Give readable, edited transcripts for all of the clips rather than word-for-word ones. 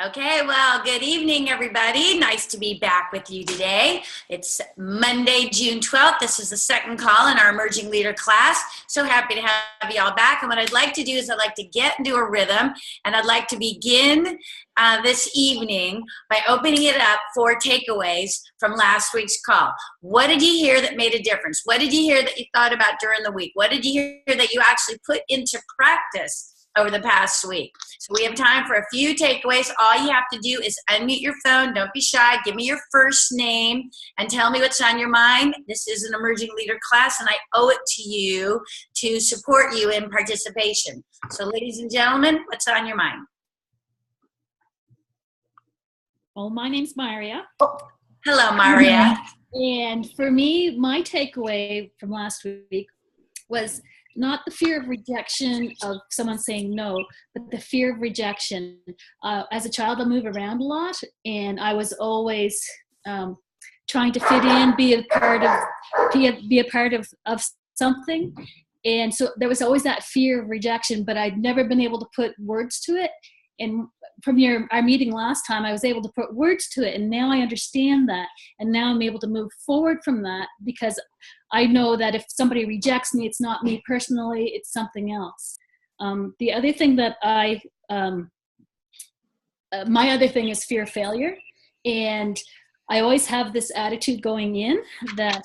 Okay, well, good evening, everybody. Nice to be back with you today. It's Monday, June 12th. This is the second call in our Emerging Leader class. So happy to have you all back. And what I'd like to do is I'd like to get into a rhythm, and I'd like to begin this evening by opening it up for takeaways from last week's call. What did you hear that made a difference? What did you hear that you thought about during the week? What did you hear that you actually put into practice over the past week? So we have time for a few takeaways. All you have to do is unmute your phone. Don't be shy. Give me your first name and tell me what's on your mind. This is an Emerging Leader class, and I owe it to you to support you in participation. So ladies and gentlemen, what's on your mind? Oh, my name's Maria. Oh, hello, Maria. And for me, my takeaway from last week was not the fear of rejection of someone saying no, but the fear of rejection. As a child, I move around a lot, and I was always trying to fit in, be a part of something. And so there was always that fear of rejection, but I'd never been able to put words to it. And from our meeting last time, I was able to put words to it, and now I understand that. And now I'm able to move forward from that because I know that if somebody rejects me, it's not me personally, it's something else. The other thing that my other thing is fear of failure. And I always have this attitude going in that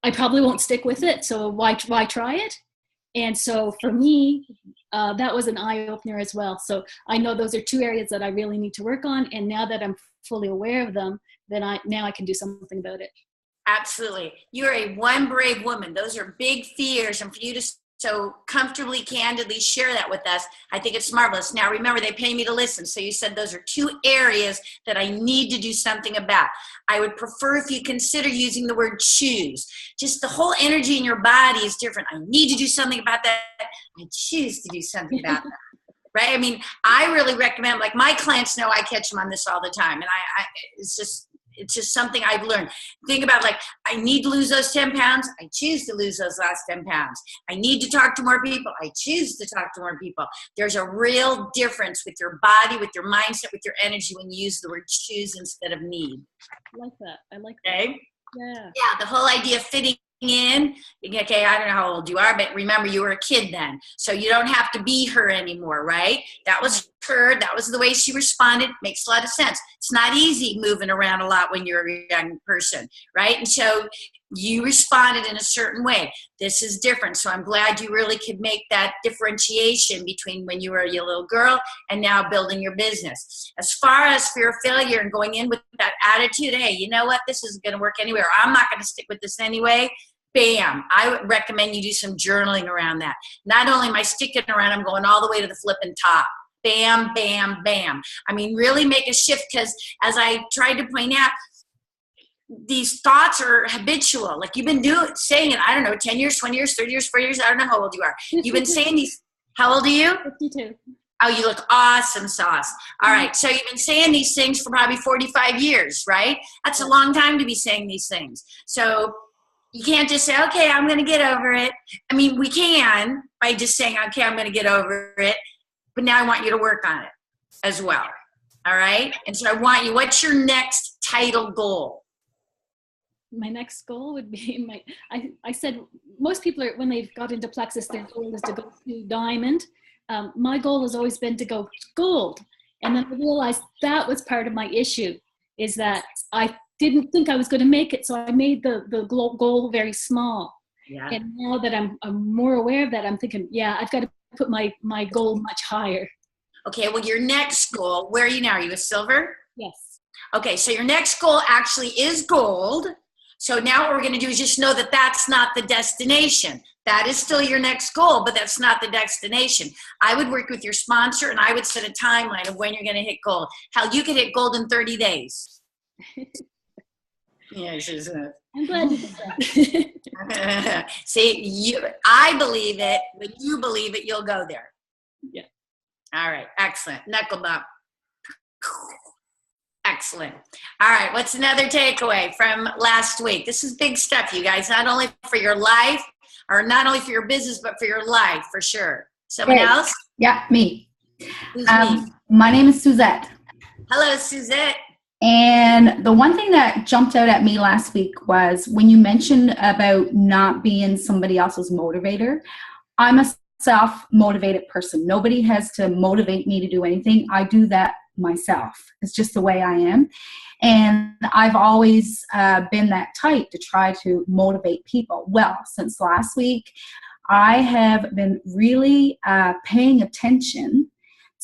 I probably won't stick with it, so why try it? And so for me, that was an eye-opener as well. So I know those are two areas that I really need to work on. And now that I'm fully aware of them, then now I can do something about it. Absolutely. You're one brave woman. Those are big fears. And for you to so comfortably, candidly share that with us, I think it's marvelous. Now, remember, they pay me to listen. So you said those are two areas that I need to do something about. I would prefer if you consider using the word choose. Just the whole energy in your body is different. I need to do something about that. I choose to do something about that. Right? I mean, I really recommend, like my clients know I catch them on this all the time. And it's just something I've learned. Think about, like, I need to lose those 10 pounds. I choose to lose those last 10 pounds. I need to talk to more people. I choose to talk to more people. There's a real difference with your body, with your mindset, with your energy when you use the word choose instead of need. I like that. I like that. Okay? Yeah. Yeah, the whole idea of fitting in. Okay, I don't know how old you are, but remember, you were a kid then, so you don't have to be her anymore, right? That was her. That was the way she responded. Makes a lot of sense. It's not easy moving around a lot when you're a young person, right? And so you responded in a certain way. This is different. So I'm glad you really could make that differentiation between when you were a little girl and now building your business. As far as fear of failure and going in with that attitude, hey, you know what? This isn't going to work anyway, or I'm not going to stick with this anyway. Bam. I would recommend you do some journaling around that. Not only am I sticking around, I'm going all the way to the flipping top. Bam, bam, bam. I mean, really make a shift, because as I tried to point out, these thoughts are habitual. Like, you've been saying it, I don't know, 10 years, 20 years, 30 years, 40 years, I don't know how old you are. You've been saying these, how old are you? 52. Oh, you look awesome, Sauce. All right, so you've been saying these things for probably 45 years, right? That's a long time to be saying these things. So you can't just say, okay, I'm going to get over it. I mean, we can by just saying, okay, I'm going to get over it. But now I want you to work on it as well. All right? And so I want you, what's your next title goal? My next goal would be I said most people are, when they've got into Plexus, their goal is to go to diamond. My goal has always been to go gold. And then I realized that was part of my issue, is that I didn't think I was going to make it. So I made the goal very small. Yeah. And now that I'm more aware of that, I'm thinking, yeah, I've got to put my goal much higher. Okay, well, your next goal, where are you now? Are you a silver? Yes. Okay, so your next goal actually is gold. So now what we're going to do is just know that that's not the destination. That is still your next goal, but that's not the destination. I would work with your sponsor, and I would set a timeline of when you're going to hit gold. Hell, you could hit gold in 30 days. Yes, isn't it? I'm glad you did that. See, I believe it. When you believe it, you'll go there. Yeah. All right. Excellent. Knuckle bump. Excellent. All right. What's another takeaway from last week? This is big stuff, you guys, not only for your life, or not only for your business, but for your life, for sure. Someone else? Yeah, me. Who's me? My name is Suzette. Hello, Suzette. And the one thing that jumped out at me last week was when you mentioned about not being somebody else's motivator. I'm a self-motivated person. Nobody has to motivate me to do anything. I do that myself. It's just the way I am. And I've always been that type to try to motivate people. Well, since last week, I have been really paying attention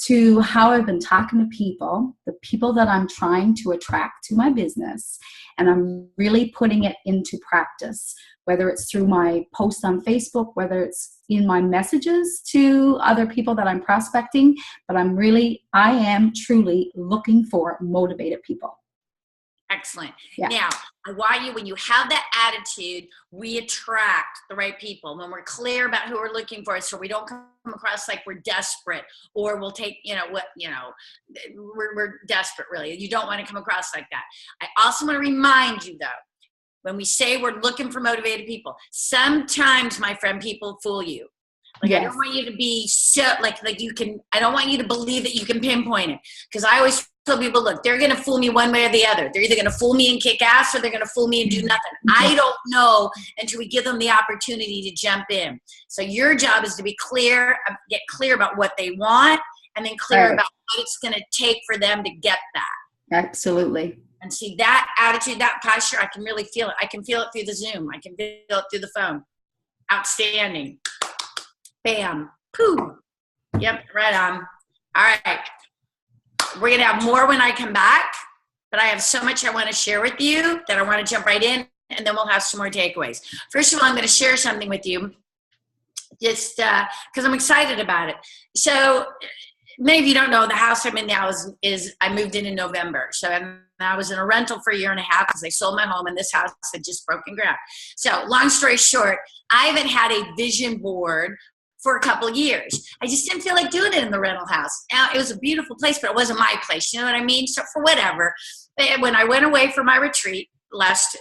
to how I've been talking to people, the people that I'm trying to attract to my business, and I'm really putting it into practice, whether it's through my posts on Facebook, whether it's in my messages to other people that I'm prospecting, but I am truly looking for motivated people. Excellent. Yeah. Now, I want you, when you have that attitude, we attract the right people. When we're clear about who we're looking for, so we don't come across like we're desperate, or we'll take, we're desperate, really. You don't want to come across like that. I also want to remind you, though, when we say we're looking for motivated people, sometimes, my friend, people fool you. Like, yes. I don't want you to be so, I don't want you to believe that you can pinpoint it. Because I always tell people, look, they're going to fool me one way or the other. They're either going to fool me and kick ass, or they're going to fool me and do nothing. I don't know until we give them the opportunity to jump in. So your job is to be clear, get clear about what they want, and then clear about what it's going to take for them to get that. Absolutely. And see, that attitude, that posture, I can really feel it. I can feel it through the Zoom. I can feel it through the phone. Outstanding. Bam. Pooh. Yep, right on. All right. We're going to have more when I come back, but I have so much I want to share with you that I want to jump right in, and then we'll have some more takeaways. First of all, I'm going to share something with you just because I'm excited about it. So many of you don't know, the house I'm in now is I moved in November. So I was in a rental for a year and a half because I sold my home, and this house had just broken ground. So long story short, I haven't had a vision board for a couple of years. I just didn't feel like doing it in the rental house. Now, it was a beautiful place, but it wasn't my place. You know what I mean? So for whatever, when I went away for my retreat last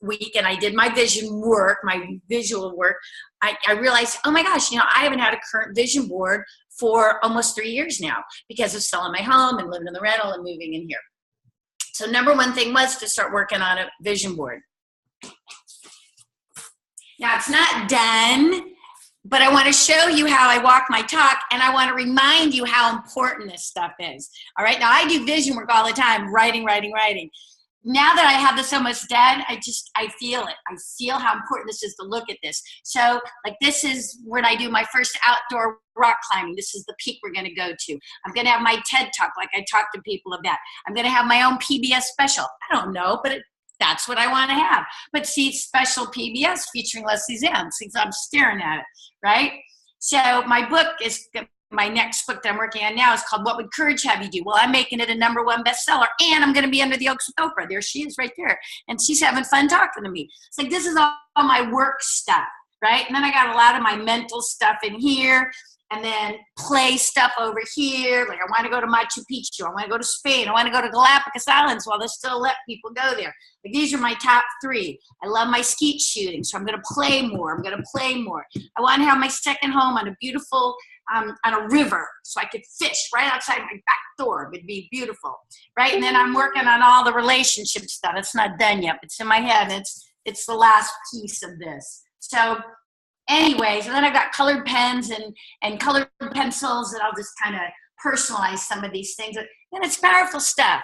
week and I did my vision work, my visual work, I realized, oh my gosh, I haven't had a current vision board for almost 3 years now because of selling my home and living in the rental and moving in here. So number one thing was to start working on a vision board. Now, it's not done, but I want to show you how I walk my talk, and I want to remind you how important this stuff is. All right. Now, I do vision work all the time, writing. Now that I have this almost done, I feel it. I feel how important this is to look at this. So, this is when I do my first outdoor rock climbing. This is the peak we're going to go to. I'm going to have my TED Talk, like I talk to people about. I'm going to have my own PBS special. I don't know, but that's what I want to have. But see, special PBS featuring Leslie Zann, since I'm staring at it, right? So my next book that I'm working on now is called What Would Courage Have You Do? Well, I'm making it a #1 bestseller, and I'm going to be under the oaks with Oprah. There she is right there. And she's having fun talking to me. It's like, this is all my work stuff, right? And then I got a lot of my mental stuff in here, and then play stuff over here. Like, I want to go to Machu Picchu. I want to go to Spain. I want to go to Galapagos Islands while they still let people go there. Like, these are my top 3. I love my skeet shooting, so I'm going to play more. I want to have my second home on a beautiful, on a river, so I could fish right outside my back door. It would be beautiful, right? And then I'm working on all the relationship stuff. It's not done yet. It's in my head. It's the last piece of this. So anyways, and then I've got colored pens and colored pencils, and I'll just kind of personalize some of these things. And it's powerful stuff.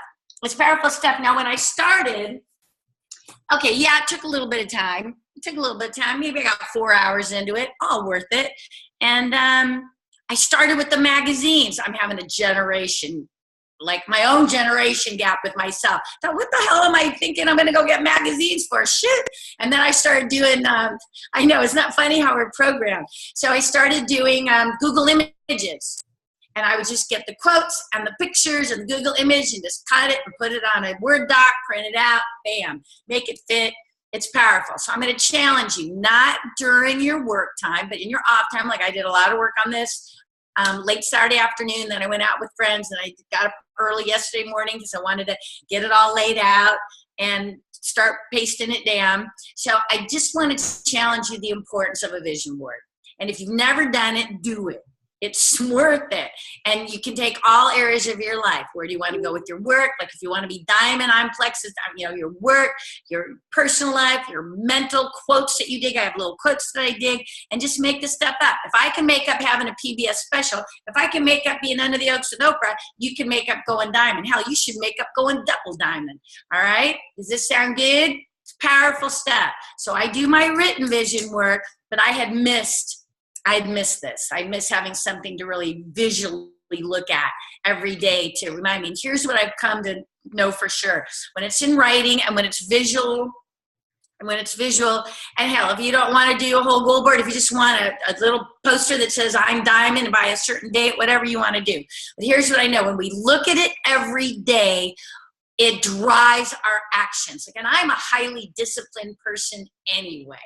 Now, when I started, it took a little bit of time. Maybe I got 4 hours into it, all worth it. And I started with the magazines. I'm having a generation, like my own generation gap with myself. So what the hell am I thinking I'm going to go get magazines for? Shit. And then I started doing, I know, it's not funny how we're programmed. So I started doing Google Images. And I would just get the quotes and the pictures and the Google image and just cut it and put it on a Word doc, print it out, bam, make it fit. It's powerful. So I'm going to challenge you, not during your work time, but in your off time. Like, I did a lot of work on this late Saturday afternoon. Then I went out with friends, and I got up early yesterday morning because I wanted to get it all laid out and start pasting it down. So I just wanted to challenge you the importance of a vision board. And if you've never done it, do it. It's worth it. And you can take all areas of your life. Where do you want to go with your work? Like if you want to be diamond, I'm plexus, your work, your personal life, your mental quotes that you dig. I have little quotes that I dig, and just make this stuff up. If I can make up having a PBS special, if I can make up being under the Oaks with Oprah, you can make up going diamond. Hell, you should make up going double diamond. All right? Does this sound good? It's powerful stuff. So I do my written vision work, but I'd missed this. I miss having something to really visually look at every day to remind me. And here's what I've come to know for sure. When it's in writing and when it's visual, and hell, if you don't want to do a whole goal board, if you just want a little poster that says I'm diamond by a certain date, whatever you want to do. But here's what I know. When we look at it every day, it drives our actions. Again, I'm a highly disciplined person anyway.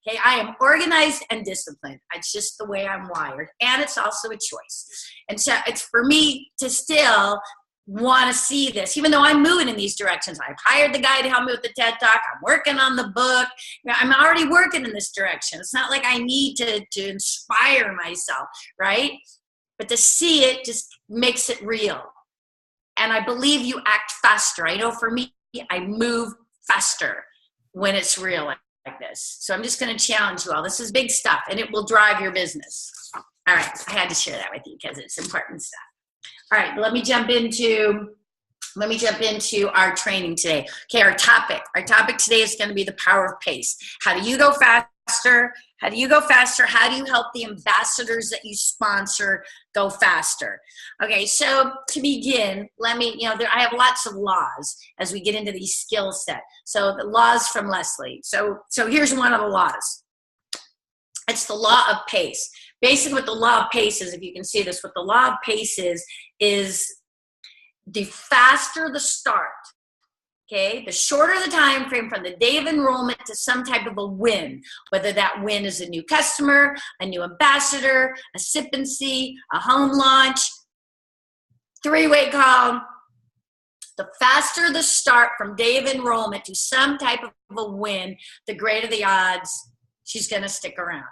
Okay, I am organized and disciplined. It's just the way I'm wired. And it's also a choice. And so it's for me to still want to see this, even though I'm moving in these directions. I've hired the guy to help me with the TED Talk. I'm working on the book. I'm already working in this direction. It's not like I need to inspire myself, right? But to see it just makes it real. And I believe you act faster. I know for me, I move faster when it's real like this. So I'm just going to challenge you all. This is big stuff, and it will drive your business. All right. I had to share that with you because it's important stuff. All right. Let me jump into our training today. Okay. Our topic today is going to be the power of pace. How do you go faster? How do you help the ambassadors that you sponsor go faster? Okay, so to begin, I have lots of laws as we get into these skill set. So the laws from Leslie. So here's one of the laws. It's the law of pace. Basically what the law of pace is, if you can see this, what the law of pace is the faster the start, okay, the shorter the time frame from the day of enrollment to some type of a win, whether that win is a new customer, a new ambassador, a sip and see, a home launch, three-way call. The faster the start from day of enrollment to some type of a win, the greater the odds she's going to stick around.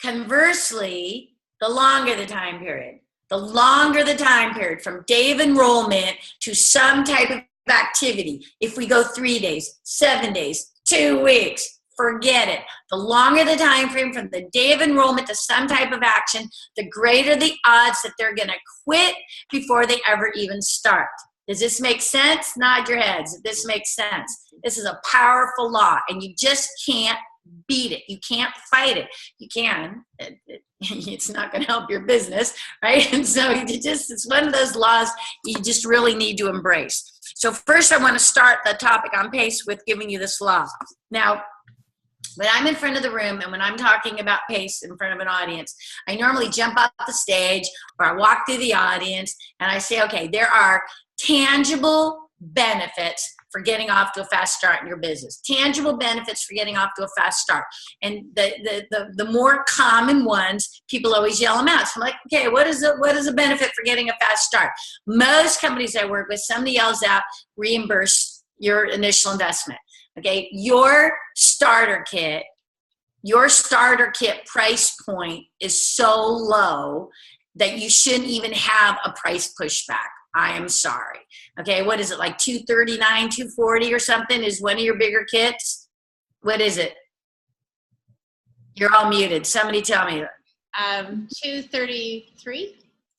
Conversely, the longer the time period from day of enrollment to some type of activity, if we go 3 days, 7 days, 2 weeks, forget it. The longer the time frame from the day of enrollment to some type of action, the greater the odds that they're going to quit before they ever even start. Does this make sense? Nod your heads if this makes sense. This is a powerful law, and you just can't beat it. You can't fight it. You can. It's not going to help your business, right? And so it's one of those laws you just really need to embrace. So first I want to start the topic on pace with giving you this law. Now, when I'm in front of the room and when I'm talking about pace in front of an audience, I normally jump off the stage or I walk through the audience and I say, okay, there are tangible benefits for getting off to a fast start in your business. Tangible benefits for getting off to a fast start. And the more common ones, people always yell them out. So I'm like, okay, what is a benefit for getting a fast start? Most companies I work with, somebody yells out, reimburse your initial investment. Okay, your starter kit price point is so low that you shouldn't even have a price pushback. I am sorry. Okay, what is it, like $239, $240 or something is one of your bigger kits? What is it? You're all muted. Somebody tell me. $233.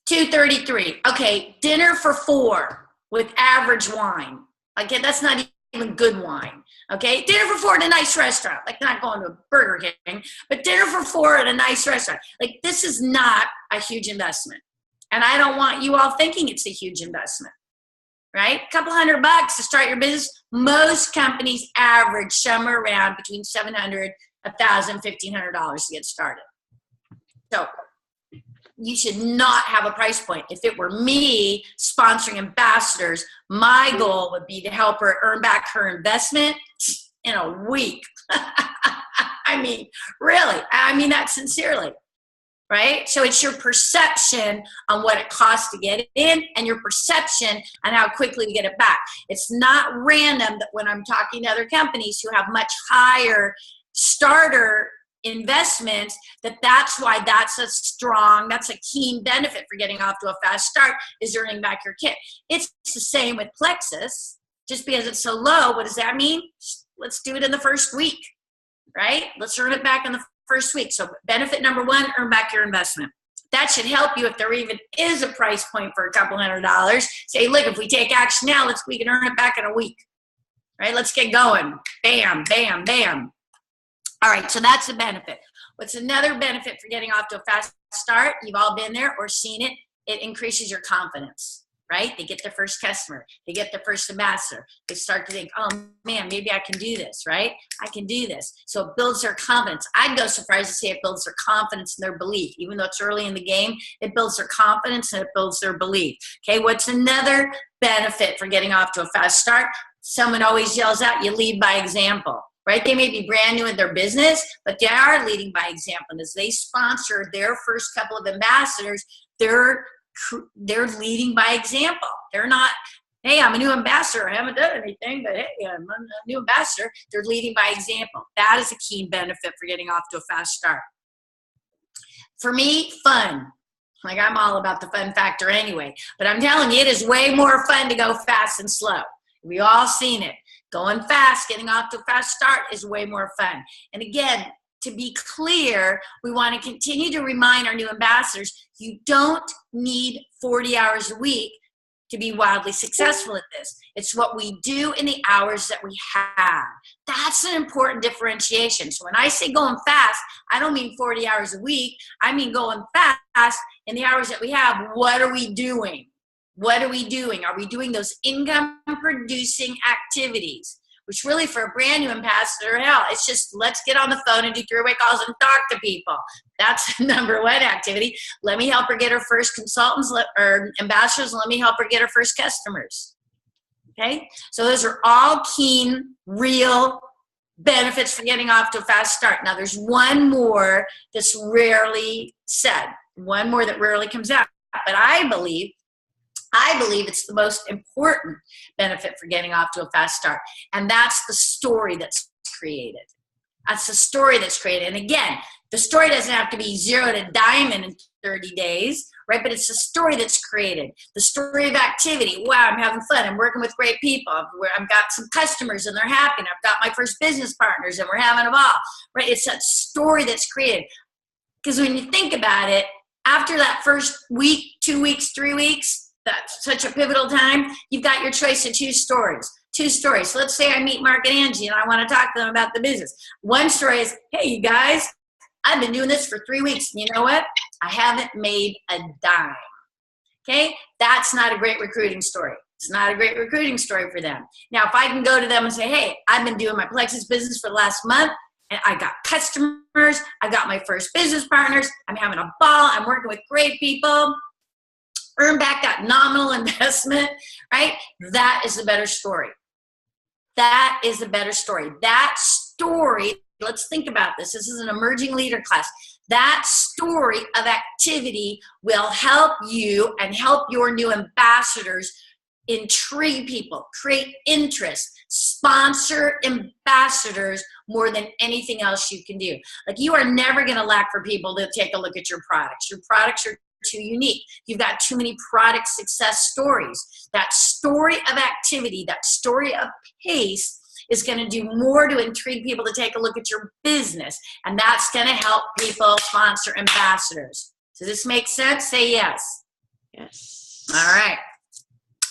$233. Okay, dinner for 4 with average wine. Okay, that's not even good wine. Okay, dinner for 4 at a nice restaurant. Like not going to a Burger King, but dinner for 4 at a nice restaurant. Like this is not a huge investment. And I don't want you all thinking it's a huge investment, right? A couple $100 to start your business. Most companies average somewhere around between $700, $1,000, $1,500 to get started. So you should not have a price point. If it were me sponsoring ambassadors, my goal would be to help her earn back her investment in a week. I mean, really, I mean that sincerely. Right? So it's your perception on what it costs to get in and your perception on how quickly we get it back. It's not random that when I'm talking to other companies who have much higher starter investments, that's why that's a keen benefit for getting off to a fast start, is earning back your kit. It's the same with Plexus. Just because it's so low, what does that mean? Let's do it in the first week, right? Let's earn it back in the first week. So benefit number one, earn back your investment. That should help you if there even is a price point for a couple $100. Say, look, if we take action now, we can earn it back in a week, right? Let's get going. Bam, bam, bam. All right, so that's a benefit. What's another benefit for getting off to a fast start? You've all been there or seen it. It increases your confidence, right? They get their first customer. They get their first ambassador. They start to think, oh, man, maybe I can do this, right? I can do this. So it builds their confidence. I'd go so far as to say it builds their confidence and their belief. Even though it's early in the game, it builds their confidence and it builds their belief. Okay, what's another benefit for getting off to a fast start? Someone always yells out, you lead by example. Right? They may be brand new in their business, but they are leading by example. As they sponsor their first couple of ambassadors, they're leading by example. They're not, hey, I'm a new ambassador. I haven't done anything, but hey, I'm a new ambassador. They're leading by example. That is a key benefit for getting off to a fast start. For me, fun. Like, I'm all about the fun factor anyway. But I'm telling you, it is way more fun to go fast than slow. We all seen it. Going fast, getting off to a fast start is way more fun. And again, to be clear, we want to continue to remind our new ambassadors, you don't need 40 hours a week to be wildly successful at this. It's what we do in the hours that we have. That's an important differentiation. So when I say going fast, I don't mean 40 hours a week. I mean going fast in the hours that we have. What are we doing? What are we doing? Are we doing those income-producing activities? Which really, for a brand new ambassador, hell, it's just let's get on the phone and do three-way calls and talk to people. That's the number one activity. Let me help her get her first consultants or ambassadors. Let me help her get her first customers. Okay? So those are all keen, real benefits for getting off to a fast start. Now, there's one more that's rarely said, one more that rarely comes out. But I believe it's the most important benefit for getting off to a fast start. And that's the story that's created. That's the story that's created. And again, the story doesn't have to be 0 to diamond in 30 days, right? But it's the story that's created. The story of activity. Wow, I'm having fun. I'm working with great people. I've got some customers and they're happy. And I've got my first business partners and we're having a ball, right? It's that story that's created. Because when you think about it, after that first week, 2 weeks, 3 weeks, that's such a pivotal time, you've got your choice of two stories. So let's say I meet Mark and Angie and I want to talk to them about the business. One story is, hey, you guys, I've been doing this for 3 weeks. And you know what? I haven't made a dime. Okay? That's not a great recruiting story. It's not a great recruiting story for them. Now, if I can go to them and say, hey, I've been doing my Plexus business for the last month, and I got customers, I got my first business partners, I'm having a ball, I'm working with great people, earn back that nominal investment, right? That is the better story. That is the better story. That story, let's think about this. This is an emerging leader class. That story of activity will help you and help your new ambassadors intrigue people, create interest, sponsor ambassadors more than anything else you can do. Like, you are never going to lack for people to take a look at your products. Your products are too unique. You've got too many product success stories. That story of activity, that story of pace is going to do more to intrigue people to take a look at your business. And that's going to help people sponsor ambassadors. Does this make sense? Say yes. Yes. All right.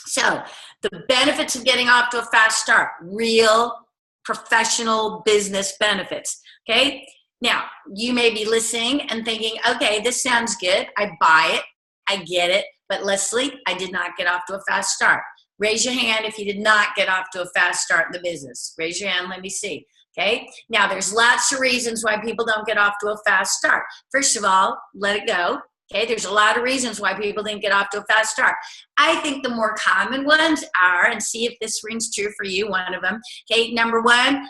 So the benefits of getting off to a fast start, real professional business benefits. Okay. Now, you may be listening and thinking, okay, this sounds good. I buy it. I get it. But Leslie, I did not get off to a fast start. Raise your hand if you did not get off to a fast start in the business. Raise your hand. Let me see. Okay. Now, there's lots of reasons why people don't get off to a fast start. First of all, let it go. Okay. There's a lot of reasons why people didn't get off to a fast start. I think the more common ones are, and see if this rings true for you, one of them. Okay. Number one,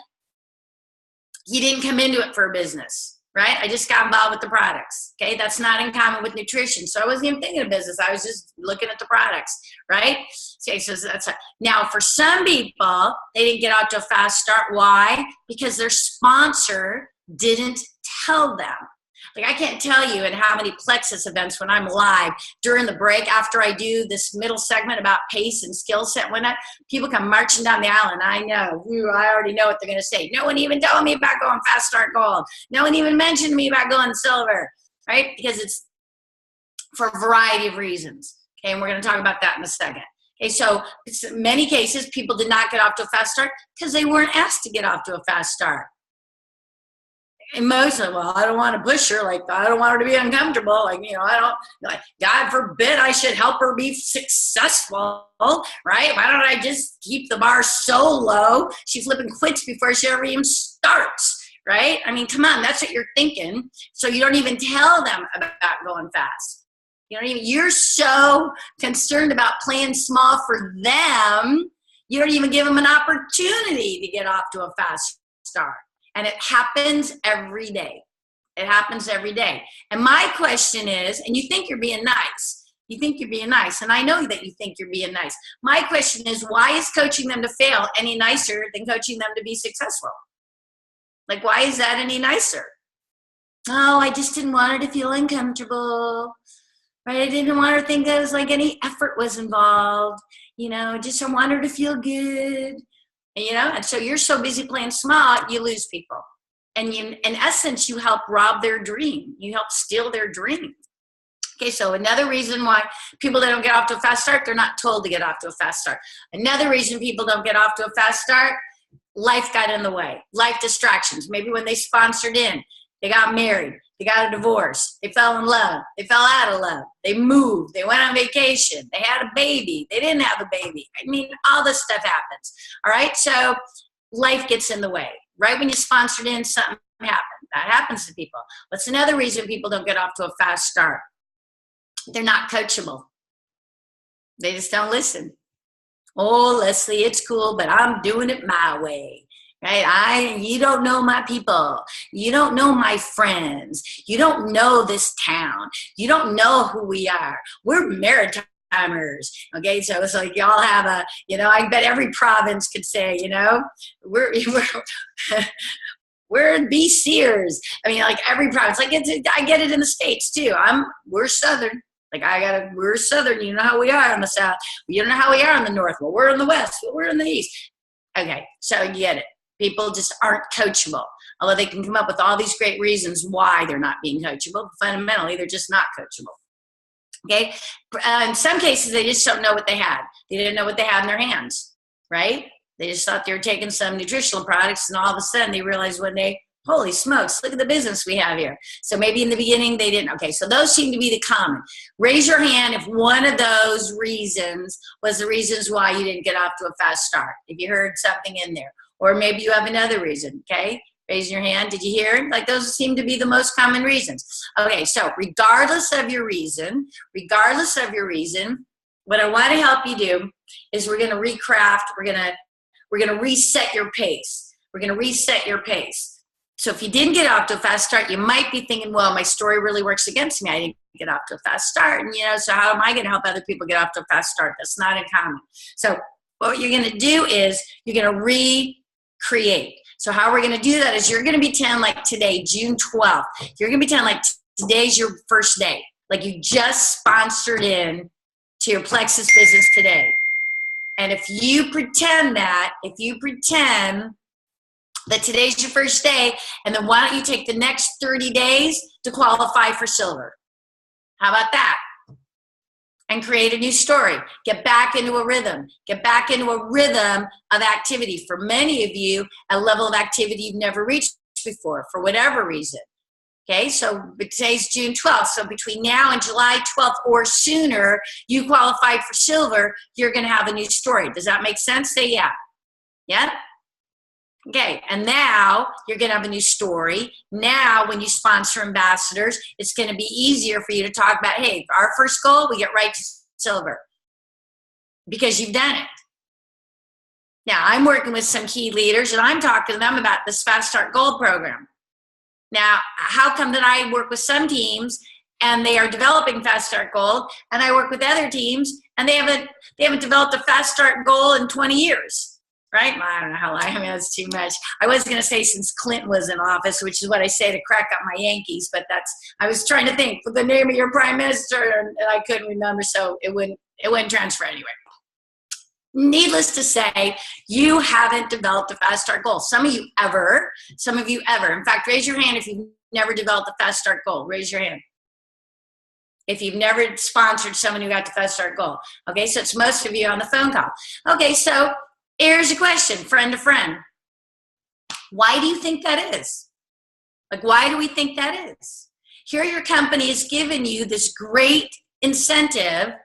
you didn't come into it for a business, right? I just got involved with the products, okay? That's not in common with nutrition. So I wasn't even thinking of business. I was just looking at the products, right? Okay, so that's now, for some people, they didn't get out to a fast start. Why? Because their sponsor didn't tell them. Like, I can't tell you in how many Plexus events when I'm live during the break after I do this middle segment about pace and skill set, when people come marching down the aisle and I know, I already know what they're going to say. No one even told me about going fast start gold. No one even mentioned me about going silver, right? Because it's for a variety of reasons. Okay, and we're going to talk about that in a second. Okay, so in many cases, people did not get off to a fast start because they weren't asked to get off to a fast start. Emotionally, well, I don't want to push her. Like, I don't want her to be uncomfortable. Like, I don't, like, God forbid I should help her be successful, right? Why don't I just keep the bar so low she flipping quits before she ever even starts, right? I mean, come on, that's what you're thinking. So you don't even tell them about going fast. You're so concerned about playing small for them, you don't even give them an opportunity to get off to a fast start. And it happens every day. It happens every day. And my question is, and you think you're being nice. You think you're being nice. And I know that you think you're being nice. My question is, why is coaching them to fail any nicer than coaching them to be successful? Like, why is that any nicer? Oh, I just didn't want her to feel uncomfortable. Right? I didn't want her to think that it was like any effort was involved. Just I want her to feel good. And so you're so busy playing small, you lose people. And in essence, you help rob their dream. You help steal their dream. Okay, so another reason why people that don't get off to a fast start, they're not told to get off to a fast start. Another reason people don't get off to a fast start, life got in the way. Life distractions. Maybe when they sponsored in, they got married, they got a divorce, they fell in love, they fell out of love, they moved, they went on vacation, they had a baby, they didn't have a baby. I mean, all this stuff happens. All right, so life gets in the way. Right when you sponsored in, something happened. That happens to people. What's another reason people don't get off to a fast start? They're not coachable. They just don't listen. Oh, Leslie, it's cool, but I'm doing it my way. Right? You don't know my people. You don't know my friends. You don't know this town. You don't know who we are. We're Maritimers. Okay, so it's like y'all have a, I bet every province could say, we're BCers. I mean, like every province. Like I get it in the States too. We're Southern. Like we're Southern. You know how we are in the South. You don't know how we are in the North. Well, we're in the West. Well, we're in the East. Okay, so you get it. People just aren't coachable. Although they can come up with all these great reasons why they're not being coachable, fundamentally, they're just not coachable. Okay? In some cases, they just don't know what they had. They didn't know what they had in their hands, right? They just thought they were taking some nutritional products, and all of a sudden they realized one day, holy smokes, look at the business we have here. So maybe in the beginning they didn't. Okay, so those seem to be the common. Raise your hand if one of those reasons was the reasons why you didn't get off to a fast start, if you heard something in there. Or maybe you have another reason, okay? Raise your hand. Did you hear? Like those seem to be the most common reasons. Okay, so regardless of your reason, what I want to help you do is we're going to recraft, we're going to reset your pace. We're going to reset your pace. So if you didn't get off to a fast start, you might be thinking, well, my story really works against me. I didn't get off to a fast start. And, so how am I going to help other people get off to a fast start? That's not uncommon. So what you're going to do is you're going to recreate. So how we're going to do that is you're going to pretend like today, June 12th, you're going to pretend like today's your first day. Like you just sponsored in to your Plexus business today. And if you pretend that today's your first day, and then why don't you take the next 30 days to qualify for silver? How about that? And create a new story. Get back into a rhythm. Get back into a rhythm of activity. For many of you, a level of activity you've never reached before, for whatever reason. Okay, so today's June 12th. So between now and July 12th or sooner, you qualified for silver, you're going to have a new story. Does that make sense? Say yeah. Yeah? Okay, and now you're going to have a new story. Now, when you sponsor ambassadors, it's going to be easier for you to talk about, hey, our first goal, we get right to silver because you've done it. Now, I'm working with some key leaders, and I'm talking to them about this Fast Start Gold program. Now, how come that I work with some teams, and they are developing Fast Start Gold, and I work with other teams, and they haven't developed a Fast Start Goal in 20 years? right? Well, I don't know how long. I mean, that's too much. I was going to say since Clinton was in office, which is what I say to crack up my Yankees, but I was trying to think for the name of your prime minister, and I couldn't remember, so it wouldn't transfer anyway. Needless to say, you haven't developed a fast start goal. Some of you ever. In fact, raise your hand if you've never developed a fast start goal. Raise your hand. If you've never sponsored someone who got the fast start goal. Okay, so it's most of you on the phone call. Okay, so here's a question, friend to friend. Why do you think that is? Like, why do we think that is? Here your company has given you this great incentive,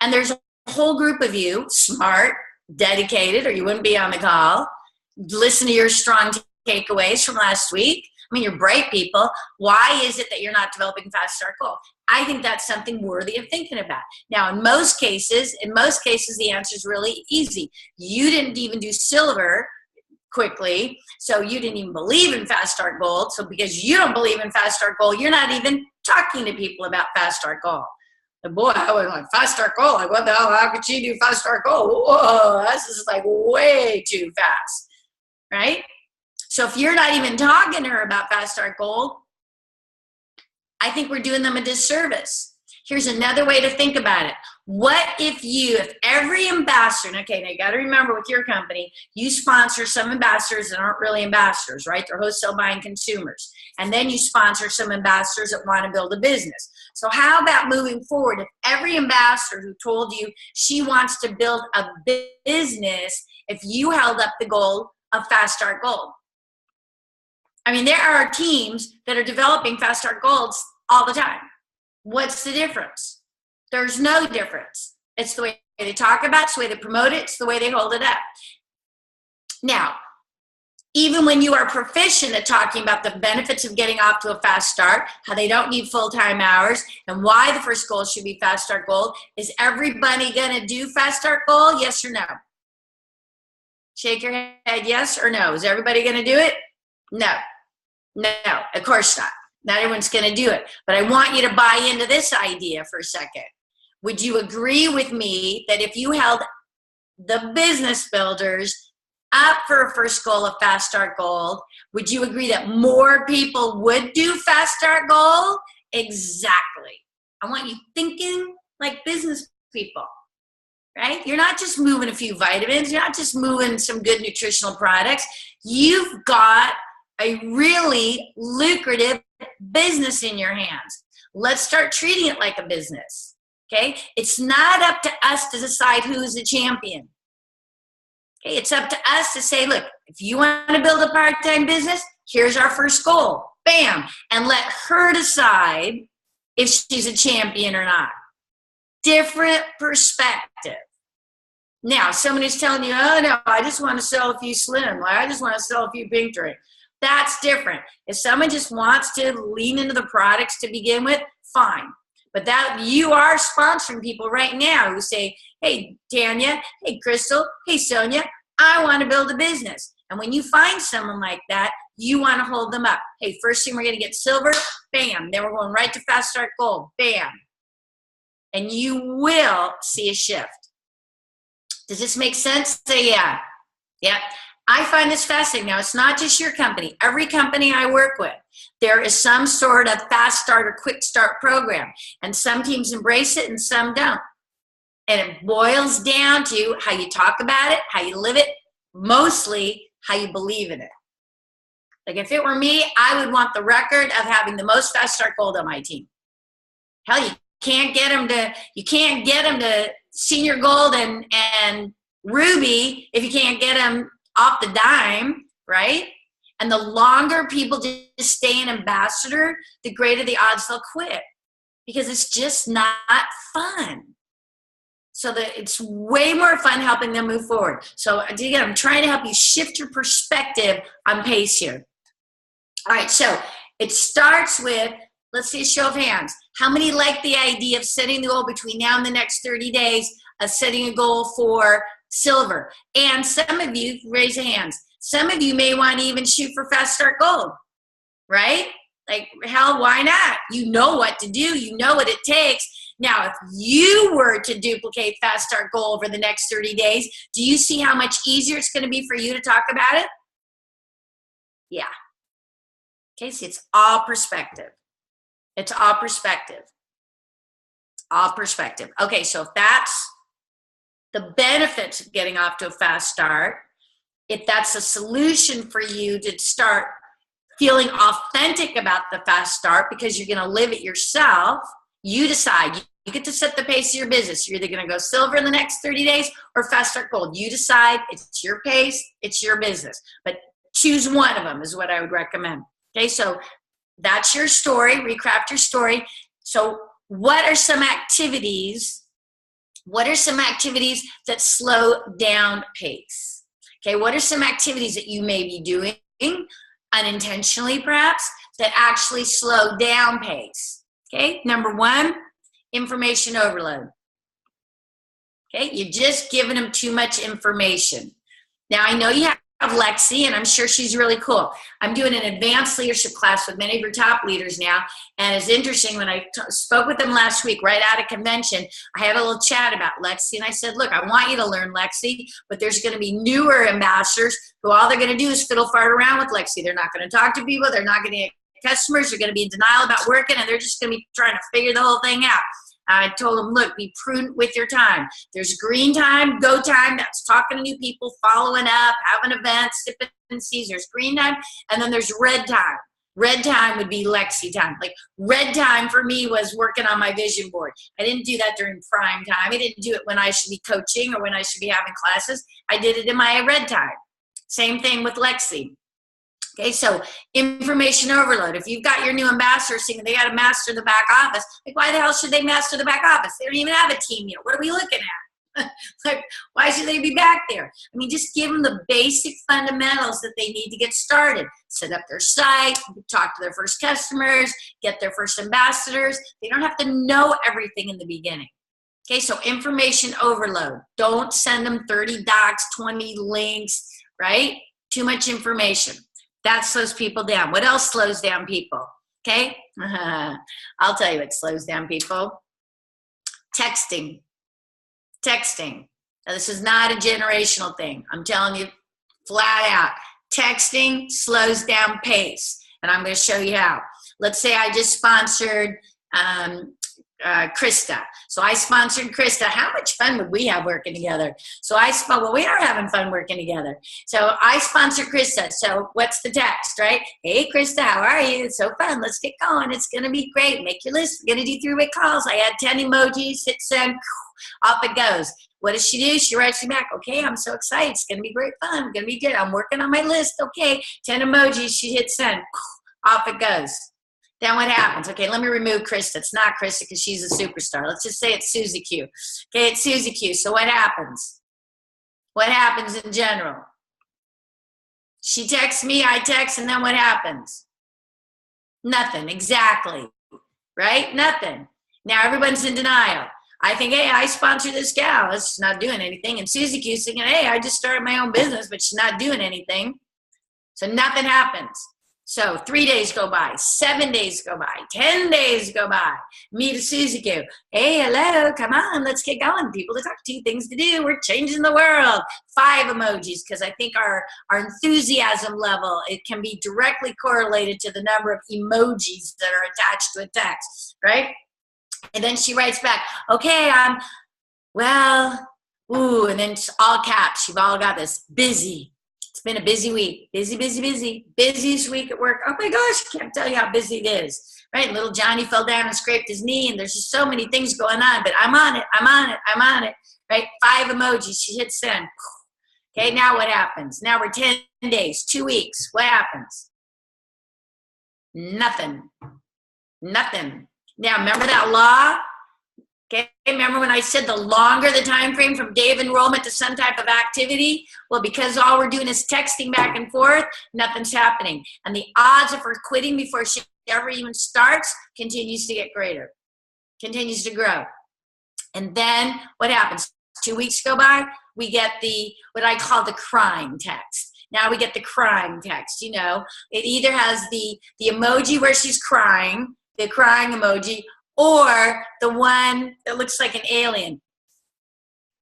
and there's a whole group of you, smart, dedicated, or you wouldn't be on the call. Listen to your strong takeaways from last week. I mean, you're bright people. Why is it that you're not developing fast start goal? I think that's something worthy of thinking about. Now, in most cases, the answer is really easy. You didn't even do silver quickly, so you didn't even believe in fast start gold. So because you don't believe in fast start goal, you're not even talking to people about fast start goal. And boy, I was like, fast start goal. Like, what the hell? How could she do fast start goal? Whoa, this is like way too fast, right? So if you're not even talking to her about fast start goal, I think we're doing them a disservice. Here's another way to think about it. What if every ambassador, okay, now you got to remember with your company, you sponsor some ambassadors that aren't really ambassadors, right? They're wholesale buying consumers. And then you sponsor some ambassadors that want to build a business. So how about moving forward, if every ambassador who told you she wants to build a business, if you held up the goal of fast start gold? I mean, there are teams that are developing fast start goals all the time. What's the difference? There's no difference. It's the way they talk about it, it's the way they promote it, it's the way they hold it up. Now, even when you are proficient at talking about the benefits of getting off to a fast start, how they don't need full-time hours, and why the first goal should be fast start goal, is everybody going to do fast start goal? Yes or no? Shake your head, yes or no. Is everybody going to do it? No. No, of course not. Not everyone's going to do it. But I want you to buy into this idea for a second. Would you agree with me that if you held the business builders up for a first goal of fast start gold, would you agree that more people would do fast start gold? Exactly. I want you thinking like business people, right? You're not just moving a few vitamins. You're not just moving some good nutritional products. You've got a really lucrative business in your hands. Let's start treating it like a business, okay? It's not up to us to decide who's the champion. Okay, it's up to us to say, look, if you want to build a part-time business, here's our first goal. Bam. And let her decide if she's a champion or not. Different perspective. Now, someone who's telling you, oh, no, I just want to sell a few Slim. I just want to sell a few Pink Drink. That's different. If someone just wants to lean into the products to begin with, fine. But that you are sponsoring people right now who say, hey, Tanya, hey, Crystal, hey, Sonia, I want to build a business. And when you find someone like that, you want to hold them up. Hey, first thing we're going to get silver, bam. Then we're going right to fast start gold, bam. And you will see a shift. Does this make sense? Say yeah. Yeah. I find this fascinating. Now, it's not just your company. Every company I work with, there is some sort of fast start or quick start program. And some teams embrace it and some don't. And it boils down to how you talk about it, how you live it, mostly how you believe in it. Like if it were me, I would want the record of having the most fast start gold on my team. Hell, you can't get them to senior gold and ruby if you can't get them off the dime, right? And the longer people just stay an ambassador, the greater the odds they'll quit because it's just not fun. So that it's way more fun helping them move forward. So again, I'm trying to help you shift your perspective on pace here. All right, so it starts with, let's see a show of hands. How many like the idea of setting the goal between now and the next 30 days of setting a goal for silver? And some of you, raise your hands. Some of you may want to even shoot for fast start gold, right? Like, hell, why not? You know what to do. You know what it takes. Now, if you were to duplicate Fast Start Goal over the next 30 days, do you see how much easier it's going to be for you to talk about it? Yeah. Okay, see, it's all perspective. It's all perspective. All perspective. Okay, so if that's the benefits of getting off to a fast start, if that's a solution for you to start feeling authentic about the fast start because you're going to live it yourself, you decide. You get to set the pace of your business. You're either going to go silver in the next 30 days or fast start gold. You decide. It's your pace. It's your business. But choose one of them is what I would recommend. Okay, so that's your story. Recraft your story. So what are some activities? What are some activities that slow down pace? Okay, what are some activities that you may be doing unintentionally perhaps that actually slow down pace? Okay, number one, information overload. Okay, you're just giving them too much information. Now, I know you have Lexi, and I'm sure she's really cool. I'm doing an advanced leadership class with many of your top leaders now, and it's interesting, when I spoke with them last week, right out of convention, I had a little chat about Lexi, and I said, look, I want you to learn Lexi, but there's going to be newer ambassadors who all they're going to do is fiddle fart around with Lexi. They're not going to talk to people. They're not going to get customers. They're going to be in denial about working, and they're just going to be trying to figure the whole thing out. I told them, look, be prudent with your time. There's green time, go time. That's talking to new people, following up, having events, sipping C's. There's green time. And then there's red time. Red time would be Lexi time. Like, red time for me was working on my vision board. I didn't do that during prime time. I didn't do it when I should be coaching or when I should be having classes. I did it in my red time. Same thing with Lexi. Okay, so information overload. If you've got your new ambassador saying they got to master the back office, like, why the hell should they master the back office? They don't even have a team yet. What are we looking at? Like, why should they be back there? I mean, just give them the basic fundamentals that they need to get started. Set up their site, talk to their first customers, get their first ambassadors. They don't have to know everything in the beginning. Okay, so information overload. Don't send them 30 docs, 20 links, right? Too much information. That slows people down. What else slows down people? Okay? I'll tell you what slows down people. Texting. Texting. Now, this is not a generational thing. I'm telling you flat out. Texting slows down pace. And I'm going to show you how. Let's say I just sponsored Krista. So I sponsored Krista. How much fun would we have working together? So we are having fun working together. So I sponsored Krista. So what's the text, right? Hey, Krista, how are you? It's so fun. Let's get going. It's going to be great. Make your list. We're going to do 3-way calls. I add 10 emojis, hit send, off it goes. What does she do? She writes me back, okay, I'm so excited. It's going to be great fun. It's going to be good. I'm working on my list. Okay, 10 emojis. She hits send. Off it goes. Then what happens? Okay, let me remove Krista. It's not Krista because she's a superstar. Let's just say it's Susie Q. Okay, it's Susie Q. So what happens? What happens in general? She texts me, I text, and then what happens? Nothing, exactly. Right? Nothing. Now everyone's in denial. I think, hey, I sponsored this gal. It's not doing anything. And Susie Q's thinking, hey, I just started my own business, but she's not doing anything. So nothing happens. So 3 days go by, 7 days go by, 10 days go by. Meet a Susie Q. Hey, hello, come on, let's get going. People to talk to, things to do. We're changing the world. 5 emojis, because I think our enthusiasm level, it can be directly correlated to the number of emojis that are attached to a text, right? And then she writes back, okay, and then it's all caps. You've all got this, busy. It's been a busy week. Busy, busy, busy. Busiest week at work. Oh my gosh, I can't tell you how busy it is. Right? Little Johnny fell down and scraped his knee, and there's just so many things going on, but I'm on it, I'm on it, I'm on it. Right? 5 emojis. She hits send. Okay, now what happens? Now we're 10 days, 2 weeks. What happens? Nothing. Nothing. Now, remember that law? Okay, remember when I said the longer the time frame from day of enrollment to some type of activity? Well, because all we're doing is texting back and forth, nothing's happening. And the odds of her quitting before she ever even starts continues to get greater, continues to grow. And then what happens? 2 weeks go by, we get what I call the crying text. Now we get the crying text, it either has the emoji where she's crying, the crying emoji, or the one that looks like an alien,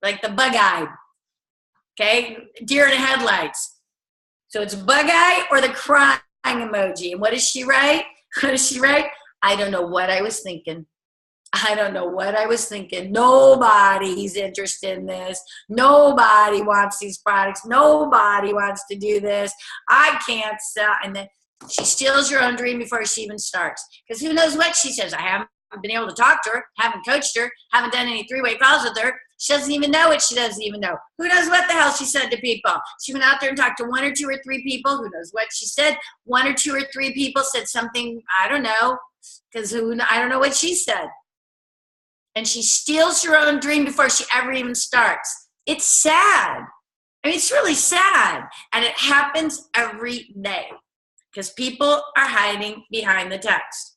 like the bug-eyed, okay? Deer in the headlights. So it's bug-eye or the crying emoji. And what does she write? What does she write? I don't know what I was thinking. I don't know what I was thinking. Nobody's interested in this. Nobody wants these products. Nobody wants to do this. I can't sell. And then she steals your own dream before she even starts. Because who knows what she says. I haven't been able to talk to her, haven't coached her, haven't done any three-way calls with her. She doesn't even know what she doesn't even know. Who knows what the hell she said to people? She went out there and talked to one or two or three people. Who knows what she said? One or two or three people said something, I don't know, because I don't know what she said. And she steals her own dream before she ever even starts. It's sad. I mean, it's really sad. And it happens every day because people are hiding behind the text.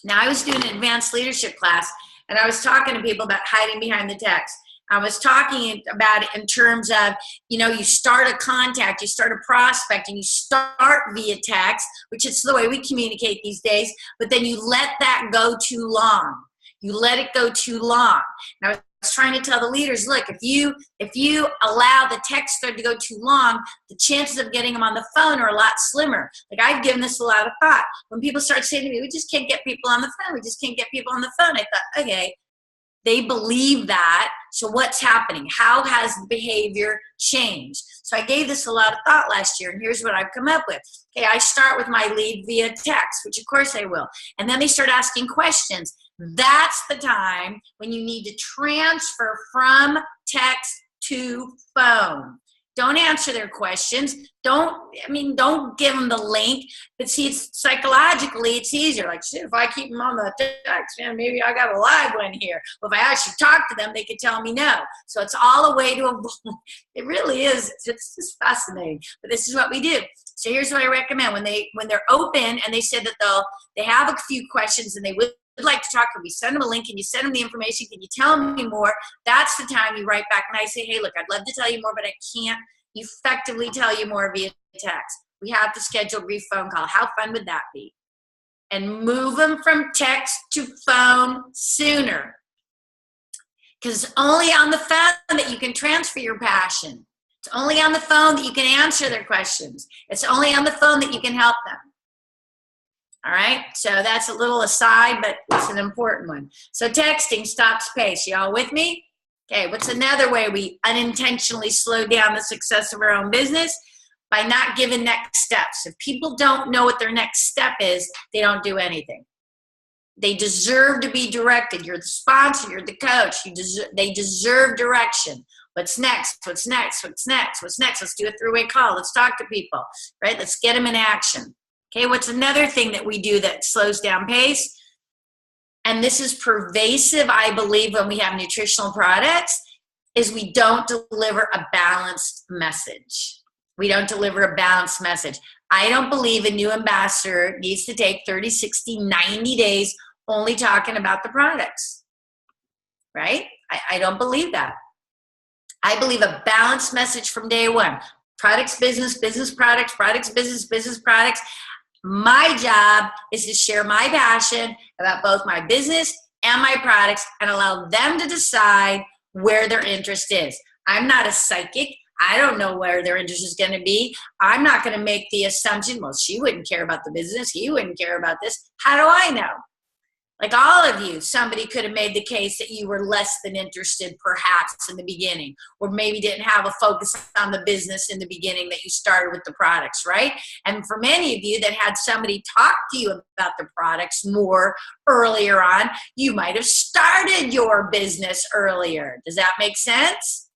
Now, I was doing an advanced leadership class, and I was talking to people about hiding behind the text. I was talking about it in terms of, you start a contact, you start a prospect, and you start via text, which is the way we communicate these days, but then you let that go too long. You let it go too long. And I was trying to tell the leaders, look, if you allow the text thread to go too long, the chances of getting them on the phone are a lot slimmer. Like, I've given this a lot of thought. When people start saying to me, we just can't get people on the phone, we just can't get people on the phone, I thought, okay, they believe that, so what's happening? How has the behavior changed? So I gave this a lot of thought last year, and here's what I've come up with. Okay, I start with my lead via text, which of course I will. And then they start asking questions. That's the time when you need to transfer from text to phone. Don't answer their questions. Don't give them the link. But see, it's psychologically, it's easier. Like, shit, if I keep them on the text, man, maybe I got a live one here. Well, if I actually talk to them, they could tell me no. So it's all a way to avoid. It really is. It's just fascinating. But this is what we do. So here's what I recommend. When they're open and they said that they have a few questions and they would like to talk, and we send them a link and you send them the information, can you tell me more? That's the time you write back and I say, hey, look, I'd love to tell you more, but I can't effectively tell you more via text. We have to schedule a brief phone call. How fun would that be? And move them from text to phone sooner. Because it's only on the phone that you can transfer your passion. It's only on the phone that you can answer their questions. It's only on the phone that you can help them. All right, so that's a little aside, but it's an important one. So texting stops pace. Y'all with me? Okay, what's another way we unintentionally slow down the success of our own business? By not giving next steps. If people don't know what their next step is, they don't do anything. They deserve to be directed. You're the sponsor, you're the coach. They deserve direction. What's next? What's next? What's next? What's next? Let's do a three-way call. Let's talk to people, right? Let's get them in action. Okay, what's another thing that we do that slows down pace? And this is pervasive, I believe, when we have nutritional products, is we don't deliver a balanced message. We don't deliver a balanced message. I don't believe a new ambassador needs to take 30, 60, 90 days only talking about the products, right? I don't believe that. I believe a balanced message from day one. Products, business, business products, products, business, business products. My job is to share my passion about both my business and my products and allow them to decide where their interest is. I'm not a psychic. I don't know where their interest is going to be. I'm not going to make the assumption, well, she wouldn't care about the business. He wouldn't care about this. How do I know? Like all of you, somebody could have made the case that you were less than interested perhaps in the beginning, or maybe didn't have a focus on the business in the beginning that you started with the products, right? And for many of you that had somebody talk to you about the products more earlier on, you might have started your business earlier. Does that make sense?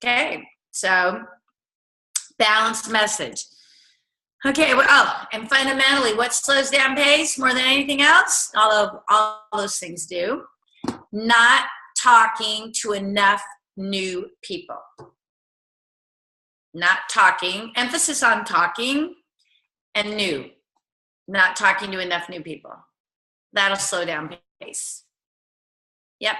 Okay, so balanced message. Okay, well, and fundamentally, what slows down pace more than anything else, although all those things do, not talking to enough new people. Not talking, emphasis on talking and new. Not talking to enough new people. That'll slow down pace. Yep.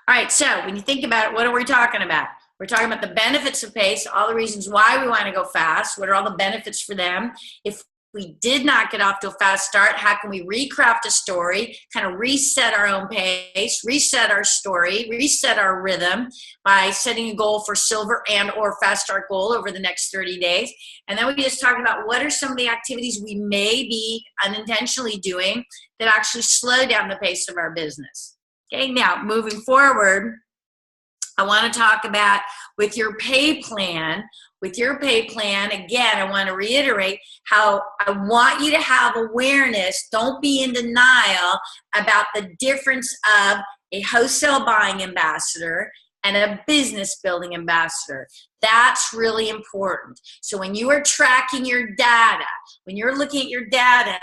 All right, so when you think about it, what are we talking about? We're talking about the benefits of pace, all the reasons why we want to go fast. What are all the benefits for them? If we did not get off to a fast start, how can we recraft a story, kind of reset our own pace, reset our story, reset our rhythm by setting a goal for silver and or fast start goal over the next 30 days. And then we just talked about what are some of the activities we may be unintentionally doing that actually slow down the pace of our business. Okay, now moving forward, I want to talk about with your pay plan. With your pay plan, again, I want to reiterate how I want you to have awareness. Don't be in denial about the difference of a wholesale buying ambassador and a business building ambassador. That's really important. So when you are tracking your data, when you're looking at your data